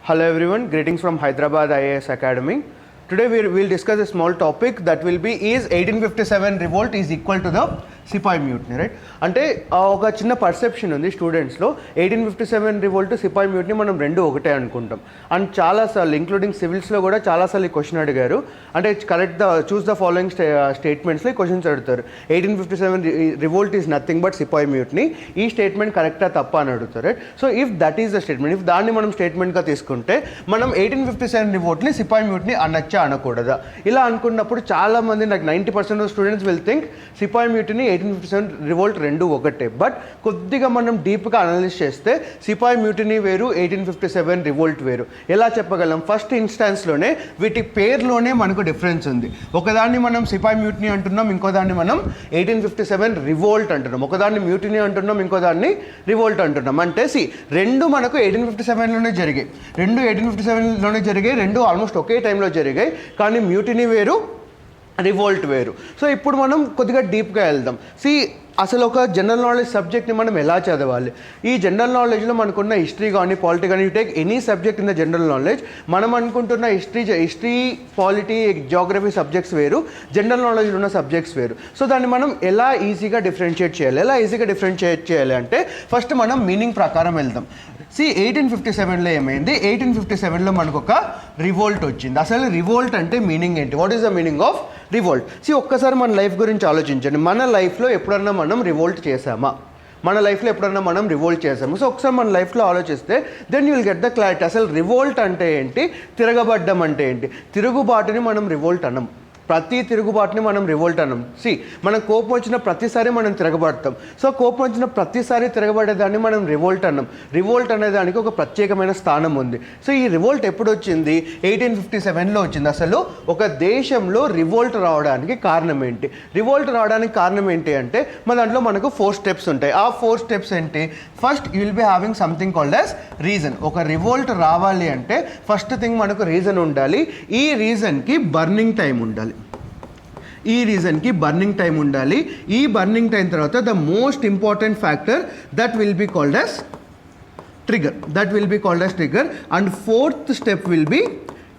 Hello everyone, greetings from Hyderabad IAS Academy. Today we will discuss a small topic that will be is 1857 revolt is equal to the Sipayi మ్యూట్ని, right? అంటే ఒక చిన్న perception ఉంది స్టూడెంట్స్లో, 1857 revolt సిపాయి మ్యూట్ని మనం రెండు ఒకటే అనుకుంటాం. And చాలాసార్లు including సివిల్స్లో కూడా చాలాసార్లు ఈ క్వశ్చన్ అడిగారు. అంటే చూస్ ద ఫాలోయింగ్ స్టేట్మెంట్స్లో ఈ క్వశ్చన్స్ అడుగుతారు. 1857 రివోల్ట్ ఈజ్ నథింగ్ బట్ సిపాయి మ్యూట్ని, ఈ స్టేట్మెంట్ కరెక్టా తప్ప అని అడుగుతారు, right? So if that is the statement, if దాన్ని మనం స్టేట్మెంట్గా తీసుకుంటే మనం 1857 రివోల్ట్ని సిపాయి మ్యూట్ని అనొచ్చా అనకూడదా? ఇలా అనుకున్నప్పుడు చాలామంది, నాకు 90% of students will think Sipayi మ్యూట్ని 1857 revolt రెండు ఒకటే. బట్ కొద్దిగా మనం డీప్గా అనలైజ్ చేస్తే సిపాయి మ్యూటినీ వేరు, 1857 రివోల్ట్ వేరు. ఎలా చెప్పగలం? ఫస్ట్ ఇన్స్టాన్స్లోనే వీటి పేర్లోనే మనకు డిఫరెన్స్ ఉంది. ఒకదాన్ని మనం సిపాయి మ్యూటినీ అంటున్నాం, ఇంకోదాన్ని మనం 1857 రివోల్ట్ అంటున్నాం. ఒకదాన్ని మ్యూటినీ అంటున్నాం, ఇంకోదాన్ని రివోల్ట్ అంటున్నాం. అంటే రెండు మనకు 1857లోనే జరిగాయి, రెండు 1857లోనే జరిగాయి, రెండు ఆల్మోస్ట్ ఒకే టైంలో జరిగాయి. కానీ మ్యూటినీ వేరు, రివోల్ట్ వేరు. సో ఇప్పుడు మనం కొద్దిగా డీప్గా వెళ్దాం. అసలు ఒక జనరల్ నాలెడ్జ్ సబ్జెక్ట్ని మనం ఎలా చదవాలి? ఈ జనరల్ నాలెడ్జ్లో మనకున్న హిస్టరీ కానీ పాలిటీ కానీ, you take any subject in the general knowledge, మనం అనుకుంటున్న హిస్టరీ పాలిటీ జాగ్రఫీ సబ్జెక్ట్స్ వేరు, జనరల్ నాలెడ్జ్లో ఉన్న సబ్జెక్ట్స్ వేరు. సో దాన్ని మనం ఎలా ఈజీగా డిఫరెన్షియేట్ చేయాలి అంటే ఫస్ట్ మనం మీనింగ్ ప్రకారం వెళ్దాం. 1857లో ఏమైంది? 1857లో మనకు ఒక రివోల్ట్ వచ్చింది. అసలు రివోల్ట్ అంటే మీనింగ్ ఏంటి? What is the meaning of revolt? ఒక్కసారి మన లైఫ్ గురించి ఆలోచించండి. మన లైఫ్లో ఎప్పుడన్నా మనం రివోల్ట్ చేసామా? సో ఒకసారి మన లైఫ్లో ఆలోచిస్తే then you will get the clarity. అసలు రివోల్ట్ అంటే ఏంటి, తిరగబడ్డం అంటే ఏంటి? తిరుగుబాటుని మనం రివోల్ట్ అనం, ప్రతి తిరుగుబాటుని మనం రివోల్ట్ అనం. మనం కోపం వచ్చిన ప్రతిసారి మనం తిరగబడతాం. సో కోపం వచ్చిన ప్రతిసారి తిరగబడేదాన్ని మనం రివోల్ట్ అన్నాం. రివోల్ట్ అనేదానికి ఒక ప్రత్యేకమైన స్థానం ఉంది. సో ఈ రివోల్ట్ ఎప్పుడు వచ్చింది? 1857లో వచ్చింది. అసలు ఒక దేశంలో రివోల్ట్ రావడానికి కారణం ఏంటి? అంటే మన దాంట్లో మనకు 4 స్టెప్స్ ఉంటాయి. ఆ 4 స్టెప్స్ ఏంటి? First you will be having something called as reason. ఒక రివోల్ట్ రావాలి అంటే ఫస్ట్ థింగ్ మనకు రీజన్ ఉండాలి. ఈ రీజన్కి బర్నింగ్ టైం ఉండాలి. ఈ బర్నింగ్ టైం తర్వాత the most important factor that will be called as trigger. And 4th step will be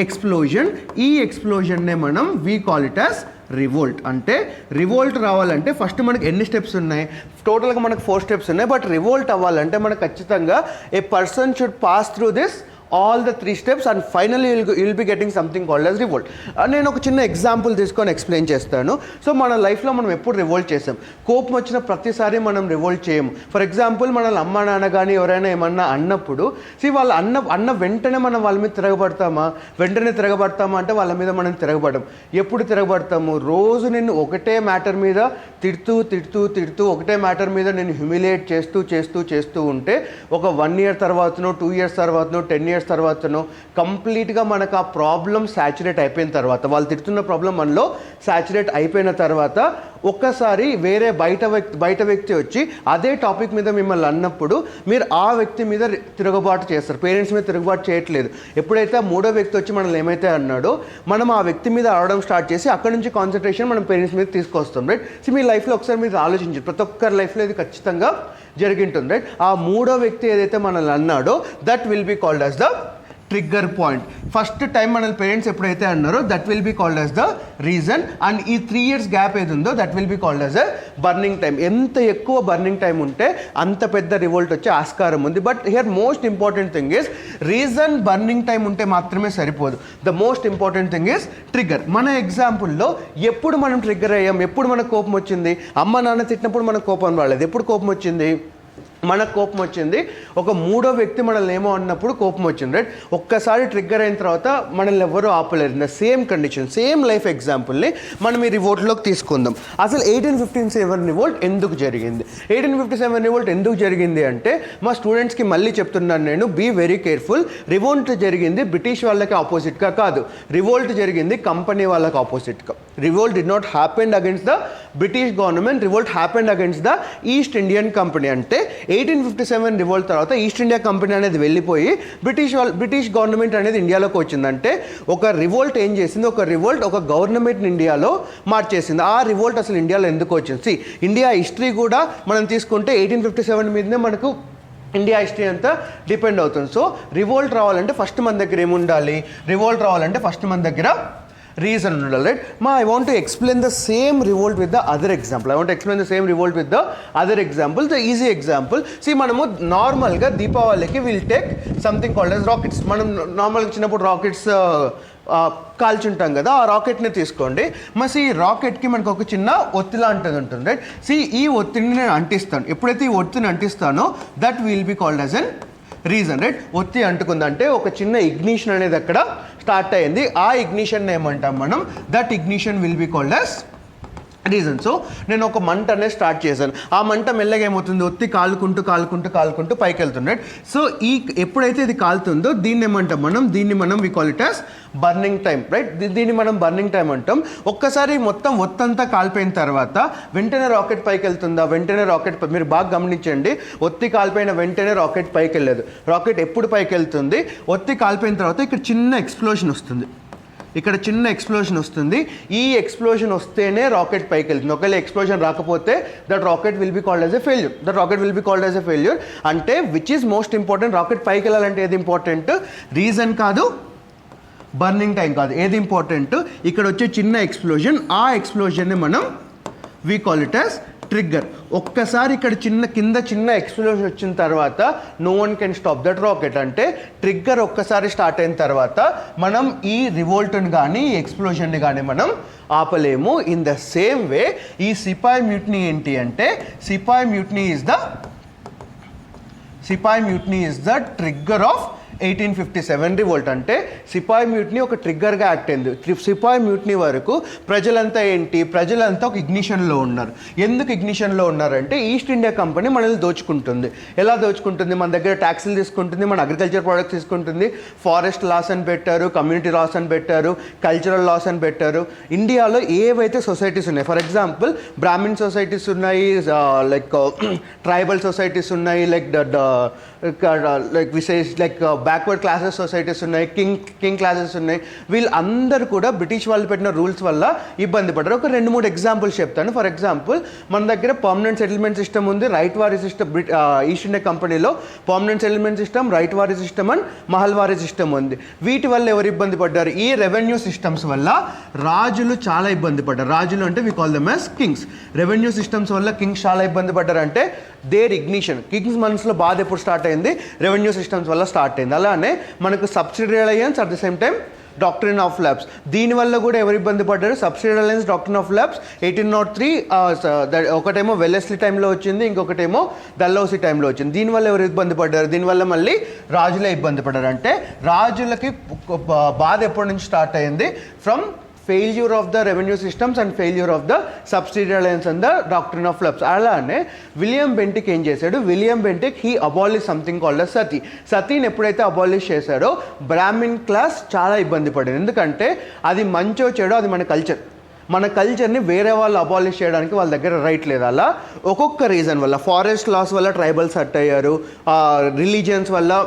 explosion. ఈ ఎక్స్ప్లోజన్నే మనం we call it as revolt. అంటే రివోల్ట్ రావాలంటే ఫస్ట్ మనకి ఎన్ని స్టెప్స్ ఉన్నాయి? టోటల్గా మనకు 4 స్టెప్స్ ఉన్నాయి. బట్ రివోల్ట్ అవ్వాలంటే మనకు ఖచ్చితంగా a person should pass through this all the 3 steps and finally you'll be getting something called as revolt. నేను ఒక చిన్న ఎగ్జాంపుల్ తీసుకొని ఎక్స్ప్లెయిన్ చేస్తాను. సో మన లైఫ్లో మనం ఎప్పుడు రివోల్ట్ చేసాం? కోపం వచ్చిన ప్రతిసారి మనం రివోల్ట్ చేయము. ఫర్ ఎగ్జాంపుల్ మన అమ్మ నాన్న కానీ ఎవరైనా ఏమన్నా అన్నప్పుడు వాళ్ళు అన్న వెంటనే మనం వాళ్ళ మీద తిరగబడతామా అంటే వాళ్ళ మీద మనం తిరగబడం. ఎప్పుడు తిరగబడతాము? రోజు నిన్ను ఒకటే మ్యాటర్ మీద తిడుతూ ఒకటే మ్యాటర్ మీద నేను హ్యూమిలియేట్ చేస్తూ ఉంటే ఒక 1 year తర్వాతనో 2 years తర్వాతనో 10 years తర్వాతనో కంప్లీట్గా మనకు ఆ ప్రాబ్లం సాచురేట్ అయిపోయిన తర్వాత, వాళ్ళు తిడుతున్న ప్రాబ్లం మనలో సాచురేట్ అయిపోయిన తర్వాత ఒక్కసారి వేరే బయట వ్యక్తి వచ్చి అదే టాపిక్ మీద మిమ్మల్ని అన్నప్పుడు మీరు ఆ వ్యక్తి మీద తిరుగుబాటు చేస్తారు. పేరెంట్స్ మీద తిరుగుబాటు చేయట్లేదు. ఎప్పుడైతే 3వ వ్యక్తి వచ్చి మనల్ని ఏమైతే అన్నాడో మనం ఆ వ్యక్తి మీద అడగడం స్టార్ట్ చేసి అక్కడ నుంచి కాన్సన్ట్రేషన్ మనం పేరెంట్స్ మీద తీసుకొస్తాం, రైట్? మీ లైఫ్లో ఒకసారి మీరు ఆలోచించారు, ప్రతి ఒక్కరి లైఫ్లో ఇది ఖచ్చితంగా జరిగింటుంది, రైట్? ఆ 3వ వ్యక్తి ఏదైతే మనల్ని అన్నాడో that will be called as the trigger point. First time మన పేరెంట్స్ ఎప్పుడైతే అన్నారో that will be called as the reason. And ఈ 3 years గ్యాప్ ఏది ఉందో that will be called as a burning time. ఎంత ఎక్కువ బర్నింగ్ టైం ఉంటే అంత పెద్ద రివోల్ట్ వచ్చే ఆస్కారం ఉంది. But here most important thing is reason, burning time ఉంటే మాత్రమే సరిపోదు. The most important thing is trigger. మన ఎగ్జాంపుల్లో ఎప్పుడు మనం ట్రిగ్గర్ అయ్యాం? ఎప్పుడు మనకు కోపం వచ్చింది? అమ్మ నాన్న తిట్టినప్పుడు మనకు కోపం రాలేదు. ఎప్పుడు కోపం వచ్చింది? మనకు కోపం వచ్చింది ఒక 3వ వ్యక్తి మనల్ని ఏమో అన్నప్పుడు కోపం వచ్చింది, రైట్? ఒక్కసారి ట్రిగ్గర్ అయిన తర్వాత మనల్ని ఎవరూ ఆపలేరు. In the same condition, same life ఎగ్జాంపుల్ని మనం ఈ రివోల్ట్లోకి తీసుకుందాం. అసలు 1857 రివోల్ట్ ఎందుకు జరిగింది? 1857 రివోల్ట్ ఎందుకు జరిగింది అంటే మా స్టూడెంట్స్కి మళ్ళీ చెప్తున్నాను నేను, బీ వెరీ కేర్ఫుల్. రివోల్ట్ జరిగింది బ్రిటిష్ వాళ్ళకి ఆపోజిట్గా కాదు, రివోల్ట్ జరిగింది కంపెనీ వాళ్ళకి ఆపోజిట్గా. Revolt did not happened against the British government, revolt happened against the east Indian company. అంటే 1857 రివోల్ట్ తర్వాత ఈస్ట్ ఇండియా కంపెనీ అనేది వెళ్ళిపోయి బ్రిటిష్ గవర్నమెంట్ అనేది ఇండియాలోకి వచ్చిందంటే ఒక రివోల్ట్ ఏం చేసింది? ఒక రివోల్ట్ ఒక గవర్నమెంట్ ఇండియాలో మార్చేసింది. ఆ రివోల్ట్ అసలు ఇండియాలో ఎందుకు వచ్చింది? ఇండియా హిస్టరీ కూడా మనం తీసుకుంటే 1857 మీదనే మనకు ఇండియా హిస్టరీ అంతా డిపెండ్ అవుతుంది. సో రివోల్ట్ రావాలంటే ఫస్ట్ మన దగ్గర ఏముండాలి, రివోల్ట్ రావాలంటే ఫస్ట్ మన దగ్గర రీజన్ ఉండాలి, right. I want to explain the same revolt with the other example. I want explain the same revolt with the other example. The easy example, మనము నార్మల్గా దీపావళికి will take something called as rockets. మనం నార్మల్గా చిన్నప్పుడు rockets కాల్చుంటాం కదా, ఆ రాకెట్ని తీసుకోండి. ఈ రాకెట్కి మనకు ఒక చిన్న ఒత్తి లాంటిది ఉంటుంది, రైట్. ఈ ఒత్తిడిని నేను అంటిస్తాను. ఎప్పుడైతే ఈ ఒత్తిడిని అంటిస్తానో that will be called as an reason, right. ఒత్తి అంటుకుందంటే ఒక చిన్న ఇగ్నిషన్ అనేది అక్కడ స్టార్ట్ అయ్యింది. ఆ ఇగ్నిషన్ ఏమంటాం మనం, that ignition will be called as reason. So నేను ఒక మంట అనేది స్టార్ట్ చేశాను. ఆ మంట మెల్లగా ఏమవుతుంది, ఒత్తి కాలుకుంటూ పైకి వెళ్తుంది, రైట్. సో ఎప్పుడైతే ఇది కాలుతుందో దీన్ని ఏమంటాం మనం we call it as burning time, right. దీన్ని మనం బర్నింగ్ టైం అంటాం. ఒక్కసారి మొత్తం ఒత్తంతా కాలిపోయిన తర్వాత వెంటనే రాకెట్ పైకి వెళ్తుందా, వెంటనే రాకెట్ మీరు బాగా గమనించండి, ఒత్తి కాలిపోయిన వెంటనే రాకెట్ పైకి వెళ్ళలేదు. రాకెట్ ఎప్పుడు పైకి వెళ్తుంది, ఒత్తి కాలిపోయిన తర్వాత ఇక్కడ చిన్న ఎక్స్ప్లోషన్ వస్తుంది. ఈ ఎక్స్ప్లోషన్ వస్తేనే రాకెట్ పైకి వెళ్తుంది. ఒకవేళ ఎక్స్ప్లోషన్ రాకపోతే that rocket will be called as a failure. అంటే which is most important, rocket పైకి వెళ్ళాలంటే ఏది ఇంపార్టెంట్, రీజన్ కాదు, బర్నింగ్ టైం కాదు, ఏది ఇంపార్టెంట్, ఇక్కడ వచ్చే చిన్న ఎక్స్ప్లోజన్. ఆ ఎక్స్ప్లోజన్ని మనం we call it as trigger. ఒక్కసారి ఇక్కడ కింద చిన్న ఎక్స్ప్లోజన్ వచ్చిన తర్వాత no one can stop that rocket. అంటే ట్రిగ్గర్ ఒక్కసారి స్టార్ట్ అయిన తర్వాత మనం ఈ రివోల్ట్ని కానీ ఈ ఎక్స్ప్లోజన్ని కానీ మనం ఆపలేము. ఇన్ ద సేమ్ వే ఈ సిపాయి మ్యూట్నీ ఏంటి అంటే, sepoy mutiny is the trigger of 1857 revolt. అంటే సిపాయి మ్యూట్నీ ఒక ట్రిగ్గర్గా యాక్ట్ అయింది. సిపాయి మ్యూట్నీ వరకు ప్రజలంతా ఒక ఇగ్నిషన్లో ఉన్నారు. ఎందుకు ఇగ్నిషన్లో ఉన్నారంటే ఈస్ట్ ఇండియా కంపెనీ మనల్ని దోచుకుంటుంది. ఎలా దోచుకుంటుంది, మన దగ్గర ట్యాక్సులు తీసుకుంటుంది, మన అగ్రికల్చర్ ప్రొడక్ట్స్ తీసుకుంటుంది, ఫారెస్ట్ లాస్ అని పెట్టారు, కమ్యూనిటీ లాస్ అని పెట్టారు, కల్చరల్ లాస్ అని పెట్టారు. ఇండియాలో ఏవైతే సొసైటీస్ ఉన్నాయి, ఫర్ ఎగ్జాంపుల్ బ్రాహ్మిన్ సొసైటీస్ ఉన్నాయి, లైక్ ట్రైబల్ సొసైటీస్ ఉన్నాయి, లైక్ బ్యాక్వర్డ్ క్లాసెస్ సొసైటీస్ ఉన్నాయి, కింగ్ క్లాసెస్ ఉన్నాయి. వీళ్ళందరూ కూడా బ్రిటిష్ వాళ్ళు పెట్టిన రూల్స్ వల్ల ఇబ్బంది పడ్డారు. ఒక 2-3 ఎగ్జాంపుల్స్ చెప్తాను. ఫర్ ఎగ్జాంపుల్ మన దగ్గర పర్మనెంట్ సెటిల్మెంట్ సిస్టమ్ ఉంది, రైట్ వారీ సిస్టమ్. ఈస్ట్ ఇండియా కంపెనీలో permanent settlement system, right Wari system and Mahalwari system ఉంది. వీటి వల్ల ఎవరు ఇబ్బంది పడ్డారు, ఈ రెవెన్యూ సిస్టమ్స్ వల్ల రాజులు చాలా ఇబ్బంది పడ్డారు. రాజులు అంటే we call them as kings. Revenue systems వల్ల కింగ్స్ చాలా ఇబ్బంది పడ్డారు. అంటే దేర్ ఇగ్నిషన్, కింగ్స్ మనసులో బాధ ఎప్పుడు స్టార్ట్ అయింది, రెవెన్యూ సిస్టమ్స్ వల్ల స్టార్ట్ అయింది. అలానే మనకు subsidiary alliance, at the same time doctrine of labs. దీనివల్ల కూడా ఎవరు ఇబ్బంది పడ్డారు, subsidiary alliance, doctrine of labs 1803. ఒకటేమో వెల్లెస్లీ టైంలో వచ్చింది, ఇంకొకటేమో డల్హౌసీ టైంలో వచ్చింది. దీనివల్ల ఎవరు ఇబ్బంది పడ్డారు, దీనివల్ల మళ్ళీ రాజులే ఇబ్బంది పడ్డారు. అంటే రాజులకి బాధ ఎప్పటి నుంచి స్టార్ట్ అయింది, from failure of the revenue systems and failure of the subsidiary alliance and the doctrine of lapse. అలానే విలియం బెంటిక్ ఏం చేశాడు, William Bentinck he abolish something called as sati. సతీని ఎప్పుడైతే అబాలిష్ చేశాడో బ్రాహ్మిన్ క్లాస్ చాలా ఇబ్బంది పడింది. ఎందుకంటే అది మంచో చెడో అది మన కల్చర్ని వేరే వాళ్ళు అబాలిష్ చేయడానికి వాళ్ళ దగ్గర రైట్ లేదు. అలా ఒక్కొక్క రీజన్ వల్ల, ఫారెస్ట్ లాస్ వల్ల ట్రైబల్స్ హర్ట్ అయ్యారు, రిలీజియన్స్ వల్ల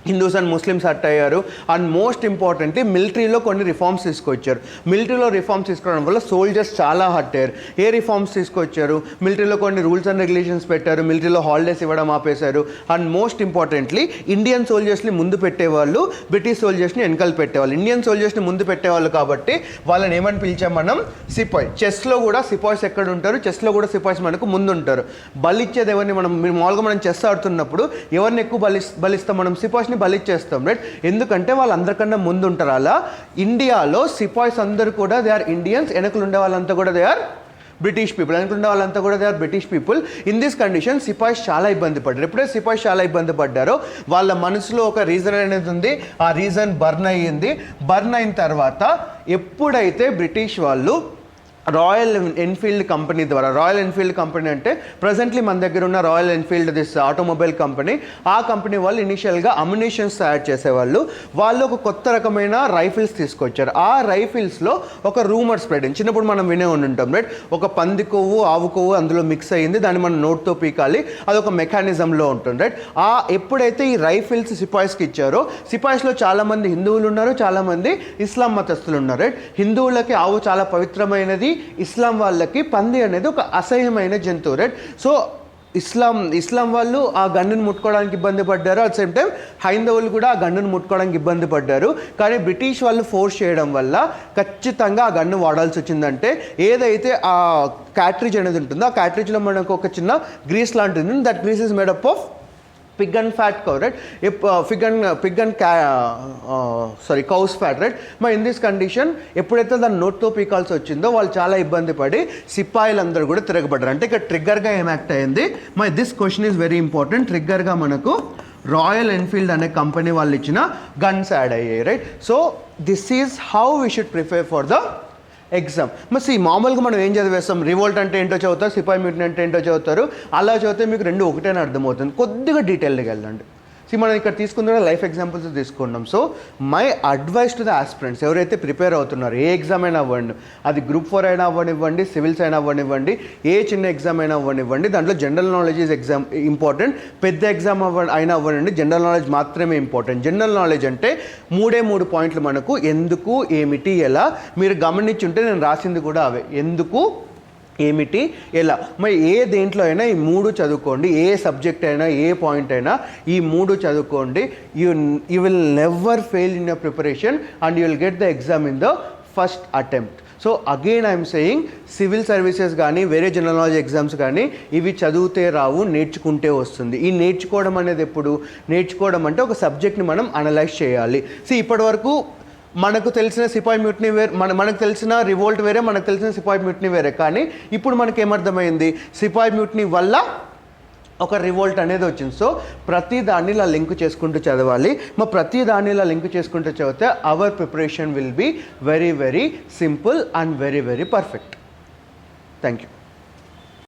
హిందూస్ అండ్ ముస్లిమ్స్ హర్ట్ అయ్యారు, అండ్ మోస్ట్ ఇంపార్టెంట్లీ మిలిటరీలో కొన్ని రిఫార్మ్స్ తీసుకొచ్చారు. మిలిటరీలో రిఫార్మ్స్ తీసుకోవడం వల్ల సోల్జర్స్ చాలా హర్ట్ అయ్యారు. ఏ రిఫార్మ్స్ తీసుకొచ్చారు, మిలిటరీలో కొన్ని రూల్స్ అండ్ రెగ్యులేషన్స్ పెట్టారు, మిలిటరీలో హాలిడేస్ ఇవ్వడం ఆపేశారు, అండ్ మోస్ట్ ఇంపార్టెంట్లీ ఇండియన్ సోల్జర్స్ని ముందు పెట్టేవాళ్ళు, బ్రిటిష్ సోల్జర్స్ని వెనకాల పెట్టేవాళ్ళు. ఇండియన్ సోల్జర్స్ని ముందు పెట్టేవాళ్ళు కాబట్టి వాళ్ళని ఏమని పిలిచాం మనం, సిపాయి. చెస్లో కూడా సిపాయిస్ ఎక్కడ ఉంటారు, చెస్లో కూడా సిపాయిస్ మనకు ముందు ఉంటారు. బలిచ్చేది ఎవరిని, మామూలుగా మనం చెస్ ఆడుతున్నప్పుడు ఎవరిని ఎక్కువ బలిస్తాం మనం, సిపాయిస్ని బలిచ్చేస్తాం, రైట్. ఎందుకంటే వాళ్ళు అందరికన్నా ముందు ఉంటారు. అలా ఇండియాలో సిపాయిస్ అందరూ కూడా దే ఆర్ ఇండియన్స్, వెనకలు ఉండే వాళ్ళంతా కూడా దే ఆర్ బ్రిటిష్ పీపుల్. అనుకుంటే వాళ్ళంతా కూడా they are British people. In this condition సిపాయిస్ చాలా ఇబ్బంది పడ్డారు. ఎప్పుడైతే సిపాయిస్ చాలా ఇబ్బంది పడ్డారో వాళ్ళ మనసులో ఒక రీజన్ అనేది ఉంది, ఆ రీజన్ బర్న్ అయ్యింది. బర్న్ అయిన తర్వాత ఎప్పుడైతే బ్రిటిష్ వాళ్ళు రాయల్ ఎన్ఫీల్డ్ కంపెనీ ద్వారా, రాయల్ ఎన్ఫీల్డ్ కంపెనీ అంటే ప్రజెంట్లీ మన దగ్గర ఉన్న royal Enfield this automobile company, ఆ కంపెనీ వాళ్ళు ఇనిషియల్గా అమ్యునిషన్స్ తయారు చేసేవాళ్ళు. వాళ్ళు ఒక కొత్త రకమైన రైఫిల్స్ తీసుకొచ్చారు. ఆ రైఫిల్స్లో ఒక రూమర్ స్ప్రెడ్ అయింది. చిన్నప్పుడు మనం వినే ఉంటాం, రైట్. ఒక పంది కొవ్వు, ఆవు కొవ్వు అందులో మిక్స్ అయ్యింది, దాన్ని మనం నోట్తో పీకాలి, అదొక మెకానిజంలో ఉంటుంది, రైట్. ఎప్పుడైతే ఈ రైఫిల్స్ సిపాయిస్కి ఇచ్చారో, సిపాయిస్లో చాలామంది హిందువులు ఉన్నారు, చాలామంది ఇస్లాం మతస్థులు ఉన్నారు, రైట్. హిందువులకి ఆవు చాలా పవిత్రమైనది, ఇస్లాం వాళ్ళకి పంది అనేది ఒక అసహ్యమైన జంతువు, రైట్. సో ఇస్లాం వాళ్ళు ఆ గన్నును ముట్టుకోవడానికి ఇబ్బంది పడ్డారు, అట్ సేమ్ టైం హైందవులు కూడా ఆ గన్నును ముట్టుకోవడానికి ఇబ్బంది పడ్డారు. కానీ బ్రిటిష్ వాళ్ళు ఫోర్స్ చేయడం వల్ల ఖచ్చితంగా ఆ గన్ను వాడాల్సి వచ్చిందంటే ఏదైతే ఆ క్యాట్రిజ్ అనేది ఉంటుందో ఆ క్యాట్రిజ్లో మనకు ఒక చిన్న గ్రీస్ లాంటిది ఉంది. That grease is made up of pig and fat cow, right? Cows fat, right? మరి ఇన్ దిస్ కండిషన్ ఎప్పుడైతే దాన్ని నోట్తో పీకాల్సి వచ్చిందో వాళ్ళు చాలా ఇబ్బంది పడి సిపాయిలందరూ కూడా తిరగబడ్డారు. అంటే ఇక్కడ ట్రిగ్గర్గా ఏం యాక్ట్ అయింది? మరి this question is very important. ట్రిగ్గర్గా మనకు రాయల్ ఎన్ఫీల్డ్ అనే కంపెనీ వాళ్ళు ఇచ్చిన గన్స్ యాడ్ అయ్యాయి, right? So this is how we should prepare for the exam. మరి మామూలుగా మనం ఏం చదివేస్తాం? రివోల్ట్ అంటే ఏంటో చదువుతారు, సిపాయి మ్యూటనీ అంటే ఏంటో చదువుతారు. అలా చదివితే మీకు రెండు ఒకటేనే అర్థమవుతుంది. కొద్దిగా డీటెయిల్గా వెళ్ళండి. మనం ఇక్కడ తీసుకుంటే లైఫ్ ఎగ్జాంపుల్స్ తీసుకున్నాం. So my advice to the aspirants, ఎవరైతే ప్రిపేర్ అవుతున్నారు, ఏ ఎగ్జామ్ అయినా అవ్వండి, అది గ్రూప్ 4 అయినా అవ్వనివ్వండి, సివిల్స్ అయినా అవ్వనివ్వండి, ఏ చిన్న ఎగ్జామ్ అయినా అవ్వనివ్వండి, దాంట్లో general knowledge is exam important. పెద్ద ఎగ్జామ్ అయినా అవ్వనండి, జనరల్ నాలెడ్జ్ మాత్రమే ఇంపార్టెంట్. జనరల్ నాలెడ్జ్ అంటే 3 పాయింట్లు మనకు. ఎందుకు, ఏమిటి, ఎలా. మీరు గమనించుంటే నేను రాసింది కూడా అవే. ఎందుకు, ఏమిటి, ఎలా. మరి ఏ దేంట్లో అయినా ఈ 3 చదువుకోండి. ఏ సబ్జెక్ట్ అయినా, ఏ పాయింట్ అయినా ఈ 3 చదువుకోండి. You will never fail in your preparation and you will get the exam in the first attempt. So again I'm saying, civil services కానీ వేరే జనరల్ నాలెడ్జ్ ఎగ్జామ్స్ కానీ ఇవి చదివితే రావు, నేర్చుకుంటే వస్తుంది. ఈ నేర్చుకోవడం అనేది ఎప్పుడు? నేర్చుకోవడం అంటే ఒక సబ్జెక్ట్ని మనం అనలైజ్ చేయాలి. సో ఇప్పటివరకు మనకు తెలిసిన సిపాయి మ్యూటనీ వేరే, మనకు తెలిసిన రివోల్ట్ వేరే, మనకు తెలిసిన సిపాయి మ్యూటనీ వేరే. కానీ ఇప్పుడు మనకి ఏమర్థమైంది? సిపాయి మ్యూటనీ వల్ల ఒక రివోల్ట్ అనేది వచ్చింది. సో ప్రతి దాన్ని ఇలా లింక్ చేసుకుంటూ చదవాలి. మరి ప్రతి దాన్ని ఇలా లింక్ చేసుకుంటూ చదివితే our preparation will be very very simple and very very perfect. Thank you.